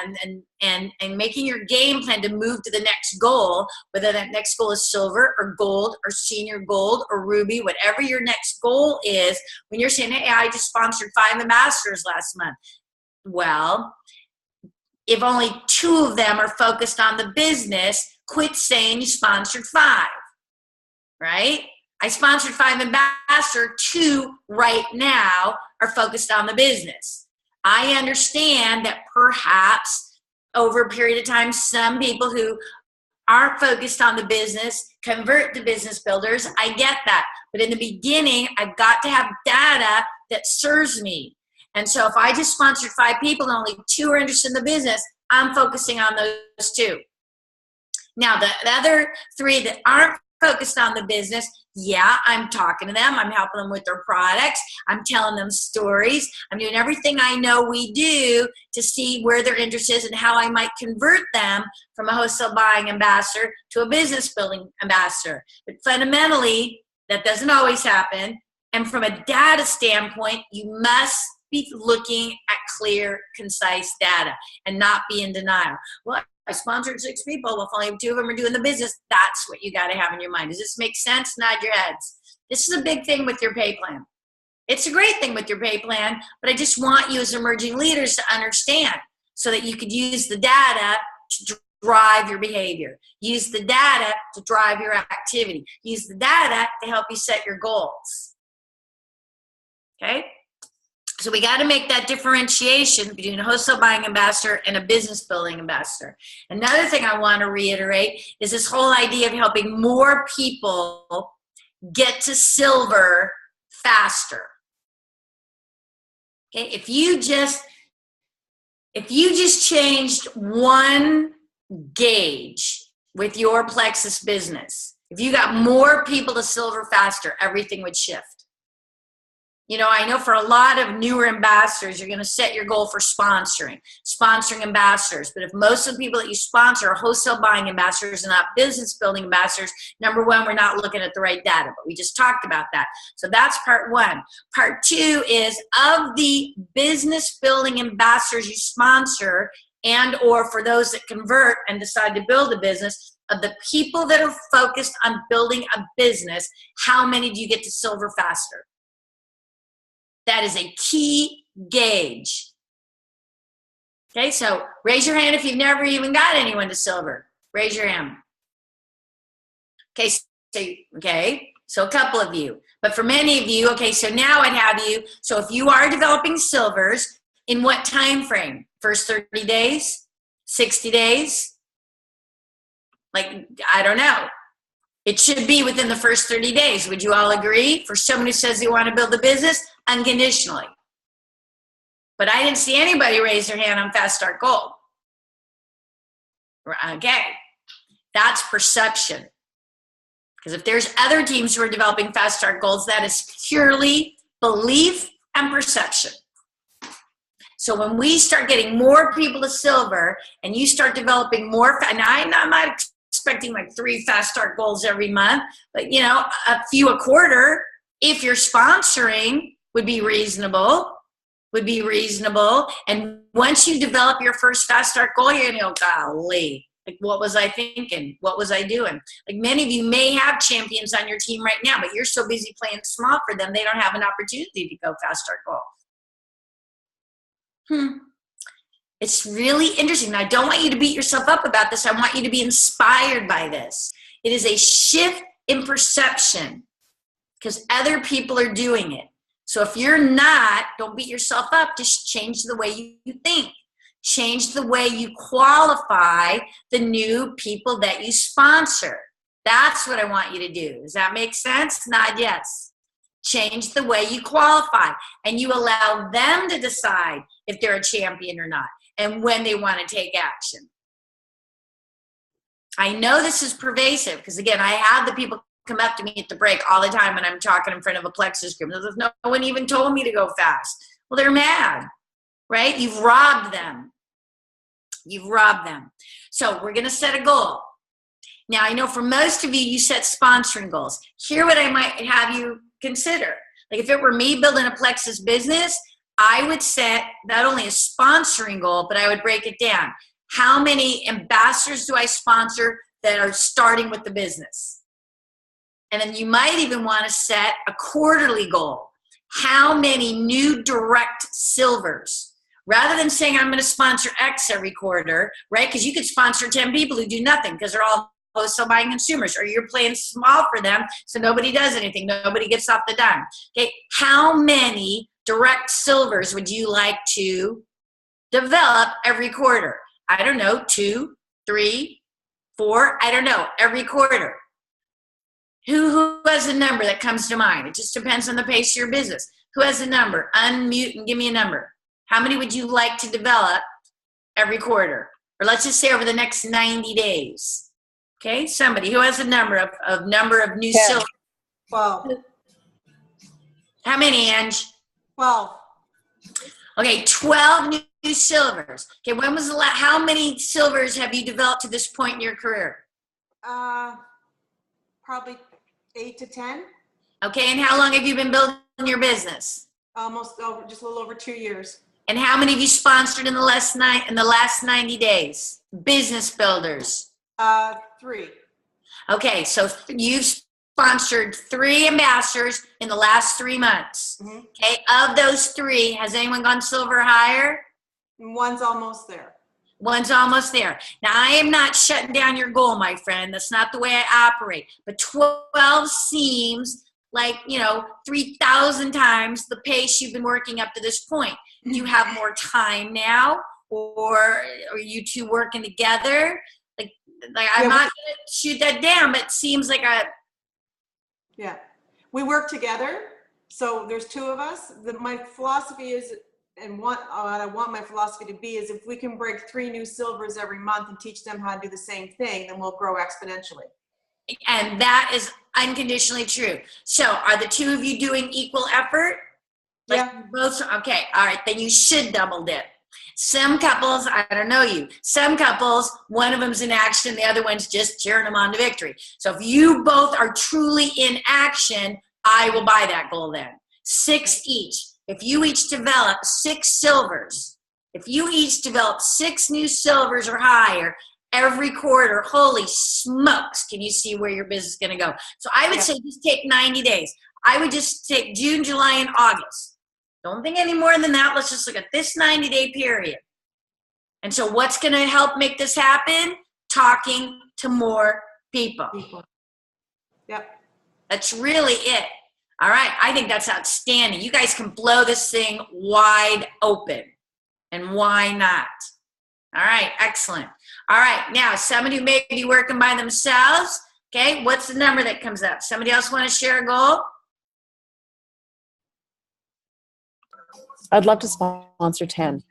and making your game plan to move to the next goal, whether that next goal is silver or gold or senior gold or ruby, whatever your next goal is, when you're saying, hey, I just sponsored 5 ambassadors last month. Well, if only 2 of them are focused on the business, quit saying you sponsored 5, right? I sponsored 5 ambassadors, 2 right now are focused on the business. I understand that perhaps over a period of time, some people who aren't focused on the business convert to business builders. I get that. But in the beginning, I've got to have data that serves me. And so if I just sponsored 5 people and only 2 are interested in the business, I'm focusing on those 2. Now, the other 3 that aren't focused on the business, yeah, I'm talking to them. I'm helping them with their products. I'm telling them stories. I'm doing everything I know we do to see where their interest is and how I might convert them from a wholesale buying ambassador to a business building ambassador. But fundamentally, that doesn't always happen. And from a data standpoint, you must be looking at clear, concise data and not be in denial. Well, I sponsored 6 people. Well, if only 2 of them are doing the business, that's what you got to have in your mind. Does this make sense? Nod your heads. This is a big thing with your pay plan. It's a great thing with your pay plan, but I just want you as emerging leaders to understand so that you could use the data to drive your behavior. Use the data to drive your activity. Use the data to help you set your goals. Okay? So we got to make that differentiation between a wholesale buying ambassador and a business building ambassador. Another thing I want to reiterate is this whole idea of helping more people get to silver faster. Okay, if you just changed one gauge with your Plexus business, if you got more people to silver faster, everything would shift. You know, I know for a lot of newer ambassadors, you're going to set your goal for sponsoring ambassadors. But if most of the people that you sponsor are wholesale buying ambassadors and not business building ambassadors, number one, we're not looking at the right data. But we just talked about that. So that's part 1. Part 2 is of the business building ambassadors you sponsor and or for those that convert and decide to build a business, of the people that are focused on building a business, how many do you get to silver faster? That is a key gauge. Okay, so raise your hand if you've never even got anyone to silver. Raise your hand. Okay, so a couple of you. But for many of you, okay, so now I'd have you, so if you are developing silvers, in what time frame? First 30 days? 60 days? Like, I don't know. It should be within the first 30 days. Would you all agree? For someone who says they want to build a business, unconditionally. But I didn't see anybody raise their hand on Fast Start Gold. Okay. That's perception. Because if there's other teams who are developing Fast Start Goals, that is purely belief and perception. So when we start getting more people to silver and you start developing more, and I'm not expecting like 3 Fast Start Goals every month, but you know, a few a quarter, if you're sponsoring, would be reasonable. And once you develop your first Fast Start Goal, you're gonna go, golly, like what was I thinking? What was I doing? Like many of you may have champions on your team right now, but you're so busy playing small for them, they don't have an opportunity to go Fast Start Goal. It's really interesting. Now, I don't want you to beat yourself up about this. I want you to be inspired by this. It is a shift in perception because other people are doing it. So if you're not, don't beat yourself up. Just change the way you think. Change the way you qualify the new people that you sponsor. That's what I want you to do. Does that make sense? Nod yes. Change the way you qualify, and you allow them to decide if they're a champion or not and when they want to take action. I know this is pervasive because, again, I have the people come up to me at the break all the time when I'm talking in front of a Plexus group. No one even told me to go fast. Well, they're mad, right? You've robbed them. You've robbed them. So we're going to set a goal. Now, I know for most of you, you set sponsoring goals. Here what I might have you consider. Like if it were me building a Plexus business, I would set not only a sponsoring goal, but I would break it down. How many ambassadors do I sponsor that are starting with the business? And then you might even want to set a quarterly goal. How many new direct silvers? Rather than saying I'm going to sponsor X every quarter, right? Because you could sponsor 10 people who do nothing because they're all wholesale buying consumers, or you're playing small for them so nobody does anything. Nobody gets off the dime. Okay, how many direct silvers would you like to develop every quarter? I don't know, 2, 3, 4, I don't know, every quarter. Who has a number that comes to mind? It just depends on the pace of your business. Who has a number? Unmute and give me a number. How many would you like to develop every quarter? Or let's just say over the next 90 days. Okay, somebody who has a number of new silver. 12. How many, Ange? 12. Okay, 12 new silvers. Okay, when was the last, how many silvers have you developed to this point in your career? Probably 8 to 10. Okay, and how long have you been building your business? Just a little over 2 years. And how many have you sponsored in the last 90 days? Business builders. 3. Okay, so you've sponsored 3 ambassadors in the last 3 months. Mm-hmm. Okay, of those 3, has anyone gone silver or higher? One's almost there. One's almost there. Now, I am not shutting down your goal, my friend. That's not the way I operate. But 12 seems like, 3,000 times the pace you've been working up to this point. Do you have more time now? Or are you two working together? Like I'm not going to shoot that down, but it seems like Yeah. We work together. So there's 2 of us. My philosophy is, and what I want my philosophy to be is, if we can break 3 new silvers every month and teach them how to do the same thing, then we'll grow exponentially. And that is unconditionally true. So are the 2 of you doing equal effort? Yeah. Both. Okay. All right. Then you should double dip. Some couples, I don't know you. Some couples, one of them's in action, the other one's just cheering them on to victory. So if you both are truly in action, I will buy that goal then. 6 each. If you each develop 6 silvers, if you each develop 6 new silvers or higher every quarter, holy smokes, can you see where your business is going to go? So I would say just take 90 days. I would just take June, July, and August. Don't think any more than that. Let's just look at this 90-day period. And so what's going to help make this happen? Talking to more people. Yep. That's really it. All right. I think that's outstanding. You guys can blow this thing wide open. And why not? All right. Excellent. All right. Now, somebody who may be working by themselves. Okay. What's the number that comes up? Somebody else want to share a goal? I'd love to sponsor 10.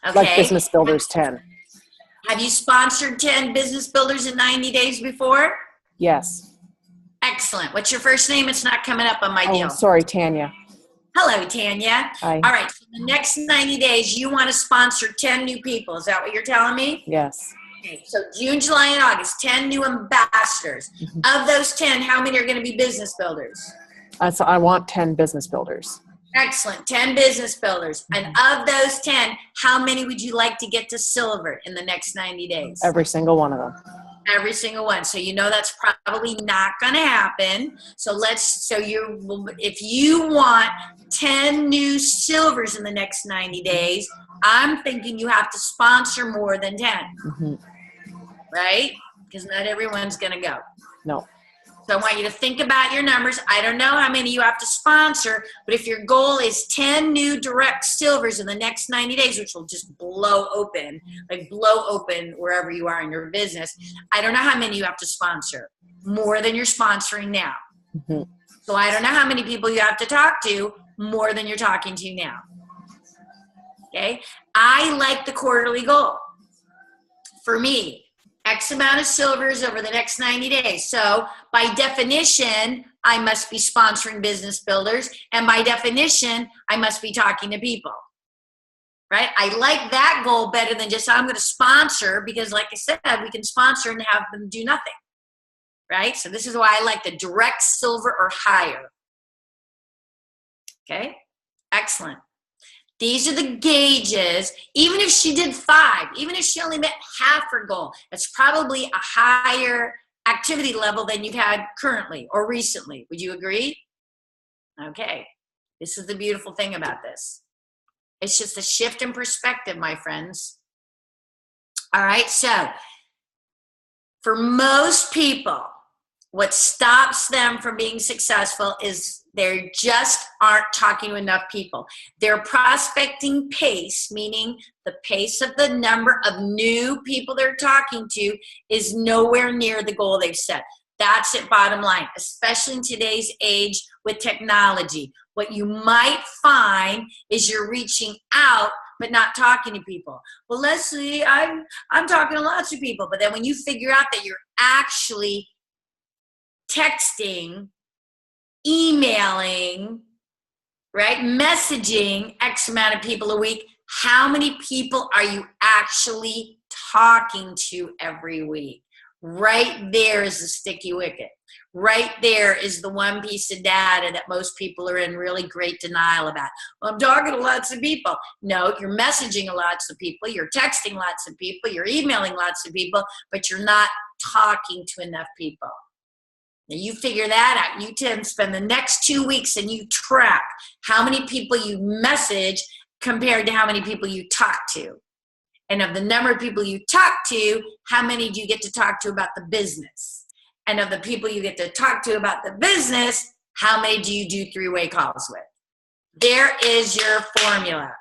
Okay. Like Business Builders 10. Have you sponsored 10 business builders in 90 days before? Yes. Excellent. What's your first name? It's not coming up on my deal. Sorry, Tanya. Hello, Tanya. Hi. All right. So the next 90 days, you want to sponsor 10 new people. Is that what you're telling me? Yes. Okay. So June, July, and August, 10 new ambassadors. Mm-hmm. Of those 10, how many are going to be business builders? So I want 10 business builders. Excellent. 10 business builders. And of those 10, how many would you like to get to silver in the next 90 days? Every single one of them. Every single one. So you know that's probably not going to happen. So if you want 10 new silvers in the next 90 days, I'm thinking you have to sponsor more than 10. Mm-hmm. Right? Because not everyone's going to go. No. So I want you to think about your numbers. I don't know how many you have to sponsor, but if your goal is 10 new direct silvers in the next 90 days, which will just blow open wherever you are in your business, I don't know how many you have to sponsor, more than you're sponsoring now. Mm-hmm. So I don't know how many people you have to talk to, more than you're talking to now. Okay? I like the quarterly goal. For me, X amount of silvers over the next 90 days. So by definition, I must be sponsoring business builders. And by definition, I must be talking to people. Right? I like that goal better than just I'm going to sponsor, because like I said, we can sponsor and have them do nothing. Right? So this is why I like the direct silver or higher. Okay? Excellent. These are the gauges. Even if she did 5, even if she only met half her goal, that's probably a higher activity level than you've had currently or recently. Would you agree? Okay. This is the beautiful thing about this. It's just a shift in perspective, my friends. All right. So for most people, what stops them from being successful is they just aren't talking to enough people. Their prospecting pace, meaning the pace of the number of new people they're talking to, is nowhere near the goal they've set. That's it, bottom line, especially in today's age with technology. What you might find is you're reaching out but not talking to people. Well, Leslie, I'm talking to lots of people, but then when you figure out that you're actually texting, emailing, right, messaging X amount of people a week, how many people are you actually talking to every week? Right there is the sticky wicket. Right there is the one piece of data that most people are in really great denial about. Well, I'm talking to lots of people. No, you're messaging lots of people, you're texting lots of people, you're emailing lots of people, but you're not talking to enough people. Now you figure that out. You tend to spend the next 2 weeks and you track how many people you message compared to how many people you talk to. And of the number of people you talk to, how many do you get to talk to about the business? And of the people you get to talk to about the business, how many do you do 3-way calls with? There is your formula.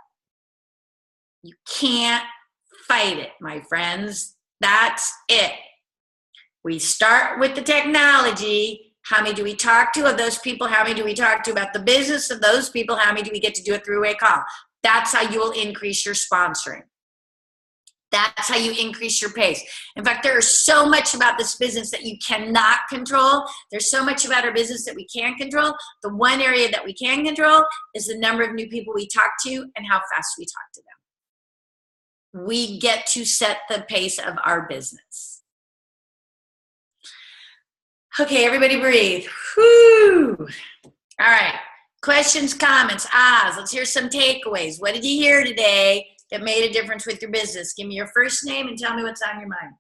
You can't fight it, my friends. That's it. We start with the technology. How many do we talk to of those people? How many do we talk to about the business of those people? How many do we get to do a 3-way call? That's how you will increase your sponsoring. That's how you increase your pace. In fact, there is so much about this business that you cannot control. There's so much about our business that we can control. The one area that we can control is the number of new people we talk to and how fast we talk to them. We get to set the pace of our business. Okay, everybody breathe. Whew. All right. Questions, comments, ahs. Let's hear some takeaways. What did you hear today that made a difference with your business? Give me your first name and tell me what's on your mind.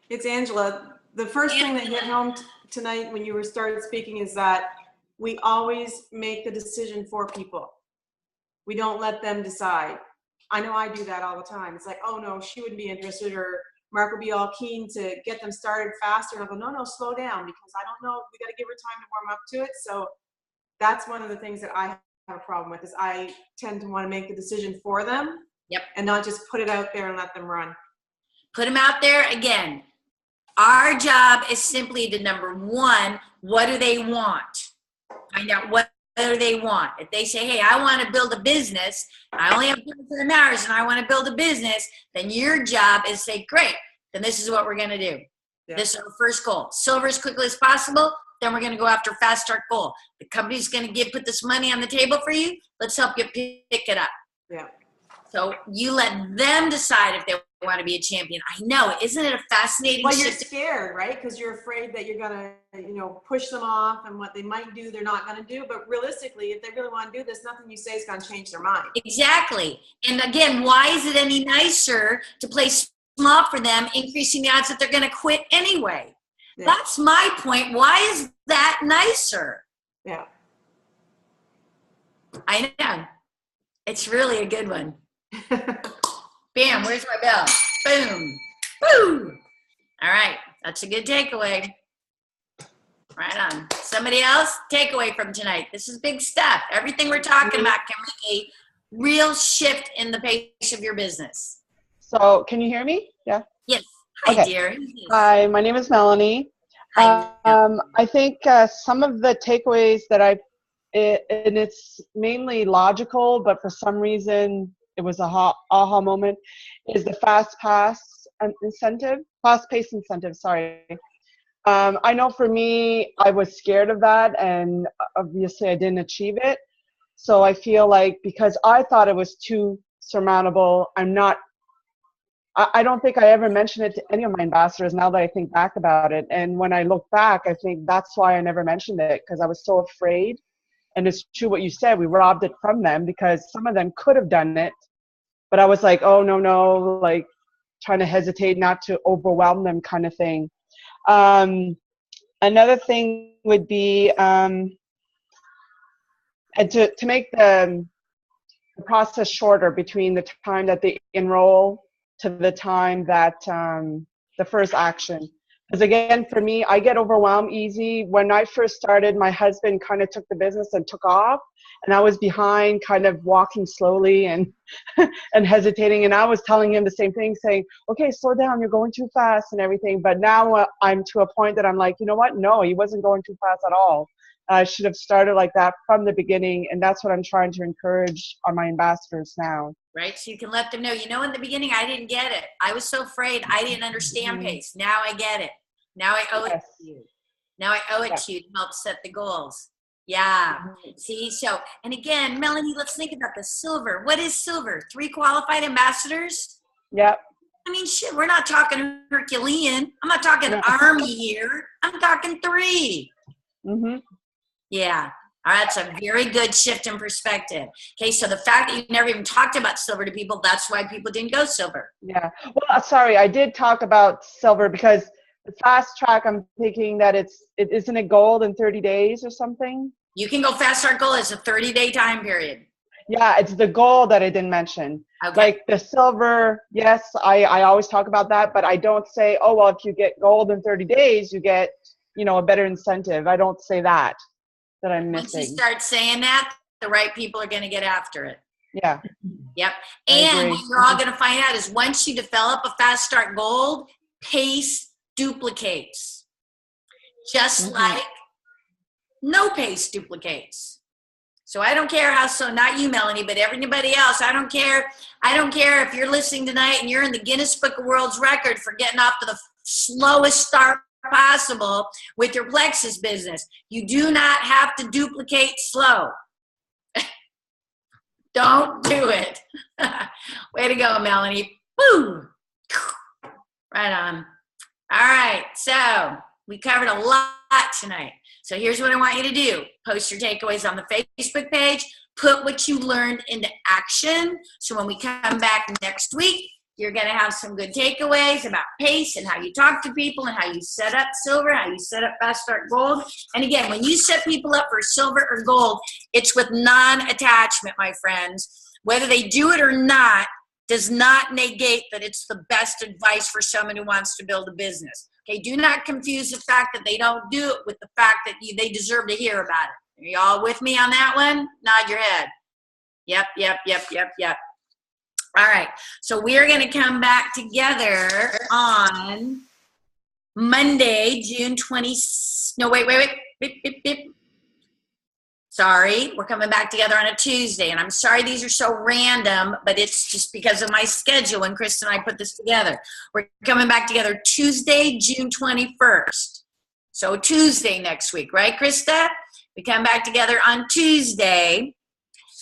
It's Angela. The first thing that hit home tonight when you started speaking is that we always make the decision for people. We don't let them decide. I know I do that all the time. It's like, oh no, she wouldn't be interested, or Mark would be all keen to get them started faster. And I go, no, slow down, because I don't know, we got to give her time to warm up to it. So that's one of the things that I have a problem with, is I tend to want to make the decision for them. Yep. And not just put it out there and let them run. Put them out there. Again, our job is simply to, number one, what do they want? Find out what do they want. If they say, hey, I want to build a business, I only have 7 hours and I want to build a business, then your job is to say, great, then this is what we're going to do. Yeah. This is our first goal. Silver as quickly as possible. Then we're going to go after fast start goal. The company's going to put this money on the table for you. Let's help you pick it up. Yeah. So you let them decide if they want to be a champion. I know, isn't it a fascinating? Well, you're scared, right? Because you're afraid that you're gonna, push them off, and what they might do, they're not gonna do. But realistically, if they really want to do this, nothing you say is gonna change their mind. Exactly. And again, why is it any nicer to play small for them, increasing the odds that they're gonna quit anyway? Yeah. That's my point. Why is that nicer? Yeah. I know. It's really a good one. Bam, where's my bell? Boom. Woo! All right, that's a good takeaway. Right on. Somebody else? Takeaway from tonight. This is big stuff. Everything we're talking about can make a real shift in the pace of your business. So can you hear me? Yeah. Yes. Hi, Okay. dear. Hi, my name is Melanie. Hi. I think some of the takeaways that and it's mainly logical, but for some reason it was a aha moment, is the fast pace incentive, sorry. I know for me, I was scared of that, and obviously I didn't achieve it. So I feel like because I thought it was too surmountable, I don't think I ever mentioned it to any of my ambassadors now that I think back about it. And when I look back, I think that's why I never mentioned it, because I was so afraid. And it's true what you said, we robbed it from them because some of them could have done it. But I was like, oh, no, like trying to hesitate not to overwhelm them kind of thing. Another thing would be and to make the process shorter between the time that they enroll to the time that the first action. Because again, for me, I get overwhelmed easy. When I first started, my husband kind of took the business and took off, and I was behind, kind of walking slowly and and hesitating. And I was telling him the same thing, saying, okay, slow down, you're going too fast and everything. But now I'm to a point that I'm like, you know what? No, he wasn't going too fast at all. I should have started like that from the beginning, and that's what I'm trying to encourage on my ambassadors now. Right, so you can let them know, in the beginning I didn't get it. I was so afraid. I didn't understand pace. Now I get it. Now I owe it to you. Now I owe it to you to help set the goals. Yeah. See, so, and again, Melanie, let's think about the silver. What is silver? 3 qualified ambassadors? Yep. I mean, shit, we're not talking Herculean. I'm not talking army here. I'm talking 3. Mm-hmm. Yeah. All right, that's a very good shift in perspective. Okay, so the fact that you never even talked about silver to people, that's why people didn't go silver. Yeah. Well, sorry, I did talk about silver because the fast track, I'm thinking that isn't it gold in 30 days or something? You can go fast start goal. It's a 30-day time period. Yeah, it's the gold that I didn't mention. Okay. Like the silver, yes, I always talk about that, but I don't say, oh, well, if you get gold in 30 days, you get, a better incentive. I don't say that I'm missing. Once you start saying that, the right people are going to get after it. Yeah. Yep. And what you're all going to find out is once you develop a fast start gold, pace duplicates. Just like no pace duplicates. So I don't care not you, Melanie, but everybody else. I don't care if you're listening tonight and you're in the Guinness Book of World's Record for getting off to the slowest start possible with your plexus business. You do not have to duplicate slow. Don't do it. Way to go, Melanie. Woo! Right on. All right, so we covered a lot tonight. So here's what I want you to do. Post your takeaways on the Facebook page. Put what you learned into action. So when we come back next week, you're going to have some good takeaways about pace and how you talk to people and how you set up silver, how you set up fast start gold. And again, when you set people up for silver or gold, it's with non-attachment, my friends. Whether they do it or not does not negate that it's the best advice for someone who wants to build a business. Okay, do not confuse the fact that they don't do it with the fact that they deserve to hear about it. Are you all with me on that one? Nod your head. Yep. All right, so we're going to come back together on Monday, June 20th. No, wait. Beep. Sorry, we're coming back together on a Tuesday, and I'm sorry these are so random, but it's just because of my schedule when Krista and I put this together. We're coming back together Tuesday, June 21st. So Tuesday next week, right, Krista? We come back together on Tuesday,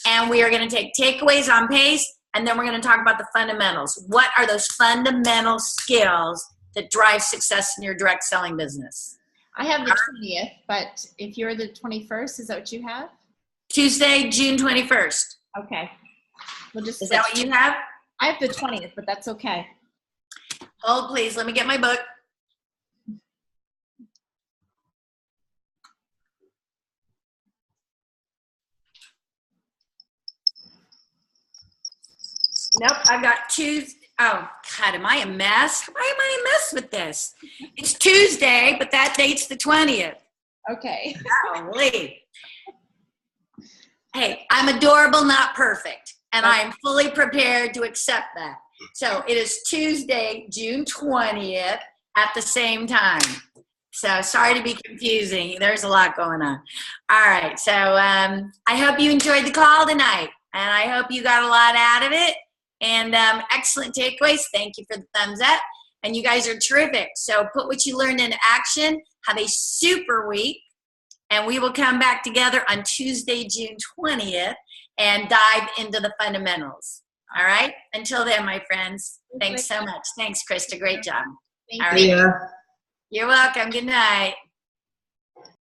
and we are going to take takeaways on pace. And then we're going to talk about the fundamentals. What are those fundamental skills that drive success in your direct selling business? I have the 20th, but if you're the 21st, is that what you have? Tuesday, June 21st. Okay. Is that what you have? I have the 20th, but that's okay. Hold, please. Let me get my book. Nope, I've got Tuesday. Oh, God, am I a mess? Why am I a mess with this? It's Tuesday, but that date's the 20th. Okay. Golly. Hey, I'm adorable, not perfect, and I am fully prepared to accept that. So it is Tuesday, June 20th at the same time. So sorry to be confusing. There's a lot going on. All right. So I hope you enjoyed the call tonight, and I hope you got a lot out of it. And excellent takeaways. Thank you for the thumbs up. And you guys are terrific. So put what you learned into action. Have a super week. And we will come back together on Tuesday, June 20th, and dive into the fundamentals. All right? Until then, my friends, thanks so much. Thanks, Krista. Great job. Thank All you. right. You're welcome. Good night.